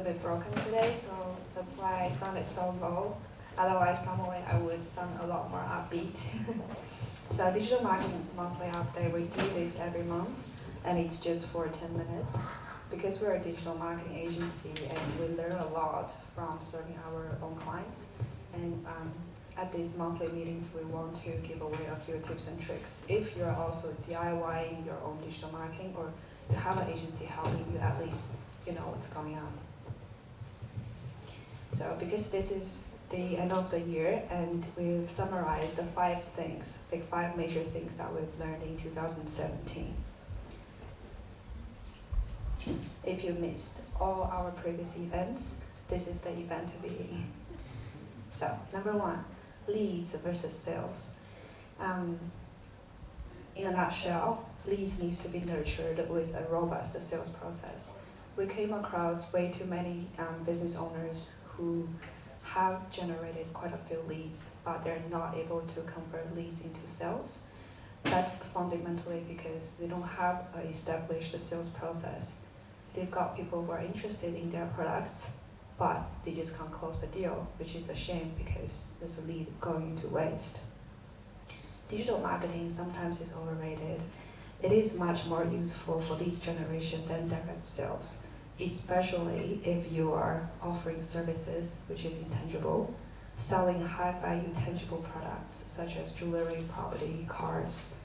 a bit broken today, so that's why I sounded so low. Otherwise, normally I would sound a lot more upbeat. So digital marketing monthly update, we do this every month, and it's just for 10 minutes. Because we're a digital marketing agency and we learn a lot from serving our own clients. And at these monthly meetings, we want to give away a few tips and tricks. If you're also DIYing your own digital marketing or you have an agency helping you, at least you know what's going on. So because this is the end of the year and we've summarized the 5 things, the 5 major things that we've learned in 2017. If you missed all our previous events, this is the event to be in. So, number 1, leads versus sales. In a nutshell, leads needs to be nurtured with a robust sales process. We came across way too many business owners who have generated quite a few leads, but they're not able to convert leads into sales. That's fundamentally because they don't have an established sales process. They've got people who are interested in their products, but they just can't close the deal, which is a shame because there's a lead going to waste. Digital marketing sometimes is overrated. It is much more useful for leads generation than direct sales, especially if you are offering services which is intangible, selling high-value tangible products such as jewelry, property, cars.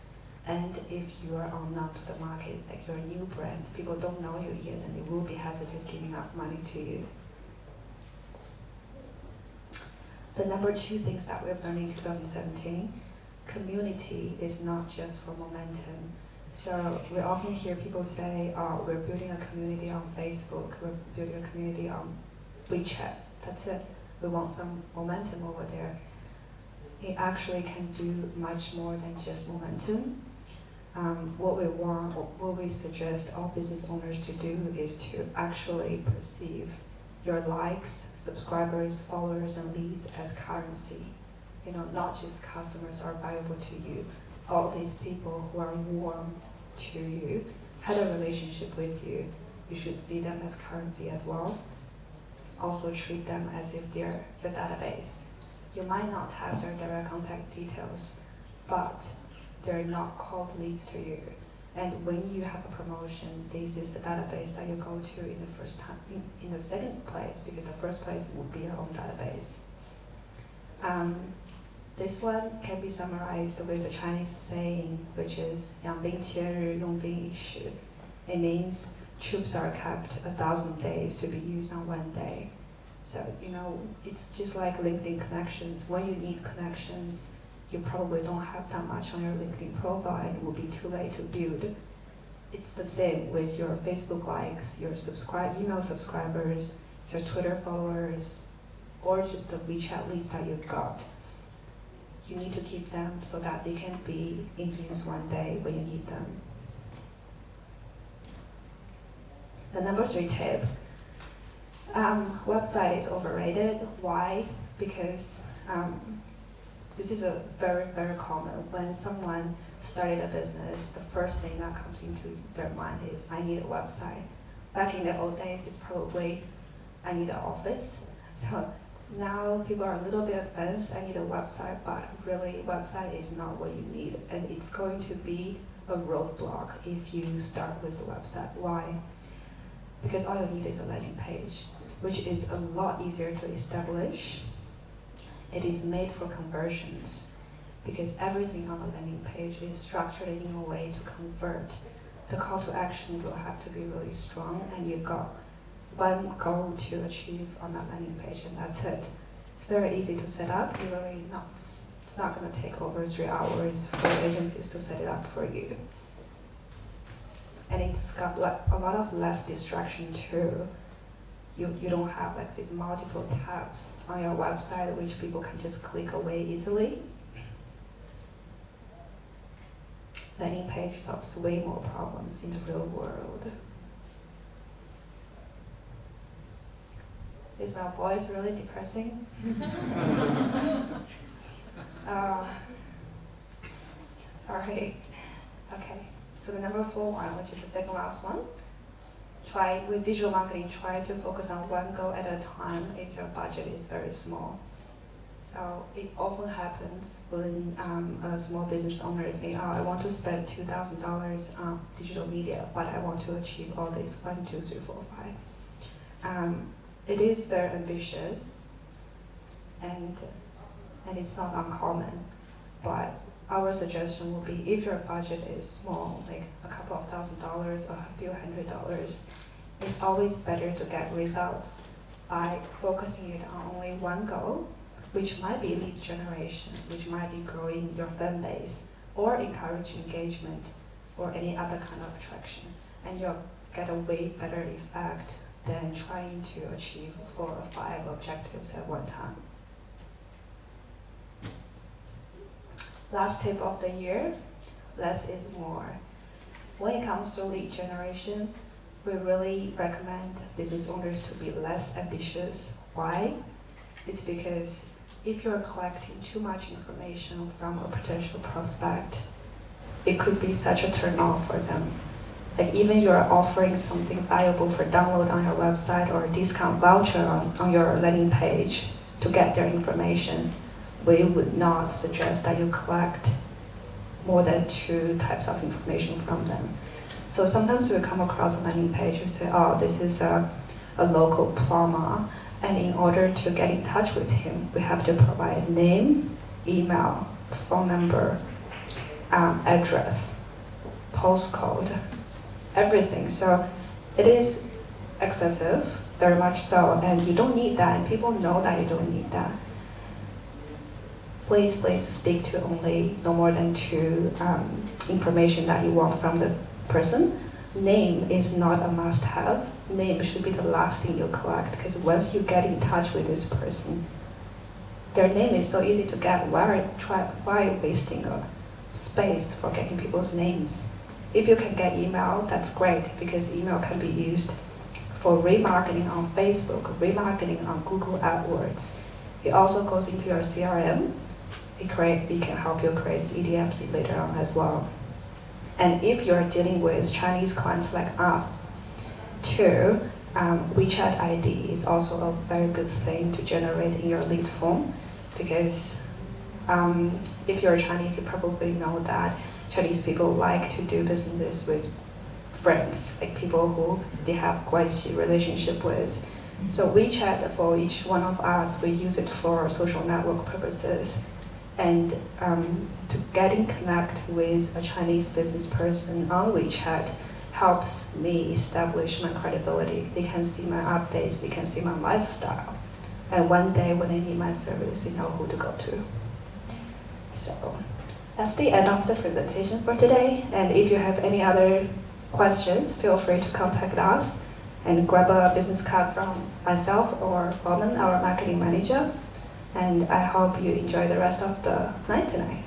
And if you are unknown to the market, like you're a new brand, people don't know you yet and they will be hesitant giving up money to you. The number 2 things that we've learned in 2017, community is not just for momentum. So we often hear people say, oh, we're building a community on Facebook, we're building a community on WeChat, that's it. We want some momentum over there. It actually can do much more than just momentum. What we suggest all business owners to do is to actually perceive your likes, subscribers, followers, and leads as currency. You know, not just customers are valuable to you. All these people who are warm to you, had a relationship with you, you should see them as currency as well. Also treat them as if they're your database. You might not have their direct contact details, but they're not cold leads to you. And when you have a promotion, this is the database that you go to in the first time, in the second place, because the first place would be your own database. This one can be summarized with a Chinese saying, which is 养兵千日，用兵一时. It means troops are kept 1,000 days to be used on 1 day. So, you know, it's just like LinkedIn connections. When you need connections, you probably don't have that much on your LinkedIn profile and it will be too late to build. It's the same with your Facebook likes, your email subscribers, your Twitter followers, or just the WeChat leads that you've got. You need to keep them so that they can be in use 1 day when you need them. The number 3 tip, website is overrated. Why? Because this is a very, very common. When someone started a business, the first thing that comes into their mind is, I need a website. Back in the old days, it's probably, I need an office. So now people are a little bit advanced, I need a website, but really website is not what you need. And it's going to be a roadblock if you start with the website. Why? Because all you need is a landing page, which is a lot easier to establish. It is made for conversions because everything on the landing page is structured in a way to convert. The call to action will have to be really strong, and you've got one goal to achieve on that landing page, and that's it. It's very easy to set up. It's not going to take over 3 hours for agencies to set it up for you. And it's got a lot of less distraction too. You don't have like these multiple tabs on your website which people can just click away easily. Landing page solves way more problems in the real world. Is my voice really depressing? Sorry. Okay, so the number 4 one, which is the second last one, with digital marketing, try to focus on one goal at a time if your budget is very small. So it often happens when a small business owner think, oh, I want to spend $2,000 on digital media, but I want to achieve all these 1, 2, 3, 4, 5. It is very ambitious, and it's not uncommon. But our suggestion would be, if your budget is small, like a couple of $1,000s or a few $100s, it's always better to get results by focusing it on only one goal, which might be leads generation, which might be growing your fan base, or encouraging engagement, or any other kind of attraction. And you'll get a way better effect than trying to achieve 4 or 5 objectives at one time. Last tip of the year, less is more. When it comes to lead generation, we really recommend business owners to be less ambitious. Why? It's because if you're collecting too much information from a potential prospect, it could be such a turn off for them. Like even you're offering something valuable for download on your website or a discount voucher on your landing page to get their information, we would not suggest that you collect more than 2 types of information from them. So sometimes we come across a landing page and say, oh, this is a local plumber, and in order to get in touch with him, we have to provide name, email, phone number, address, postcode, everything. So it is excessive, very much so, and you don't need that, and people know that you don't need that. Please stick to only no more than 2 information that you want from the person. Name is not a must-have. Name should be the last thing you collect, because once you get in touch with this person, their name is so easy to get. Why are you wasting a space for getting people's names? If you can get email, that's great, because email can be used for remarketing on Facebook, remarketing on Google AdWords. It also goes into your CRM. It can help you create EDMs later on as well. And if you're dealing with Chinese clients like us, too, WeChat ID is also a very good thing to generate in your lead form, because if you're Chinese, you probably know that Chinese people like to do businesses with friends, like people who they have guanxi relationship with. So WeChat, for each one of us, we use it for social network purposes. And to getting connect with a Chinese business person on WeChat helps me establish my credibility. They can see my updates, they can see my lifestyle. And one day when they need my service, they know who to go to. So that's the end of the presentation for today. And if you have any other questions, feel free to contact us and grab a business card from myself or Roman, our marketing manager. And I hope you enjoy the rest of the night tonight.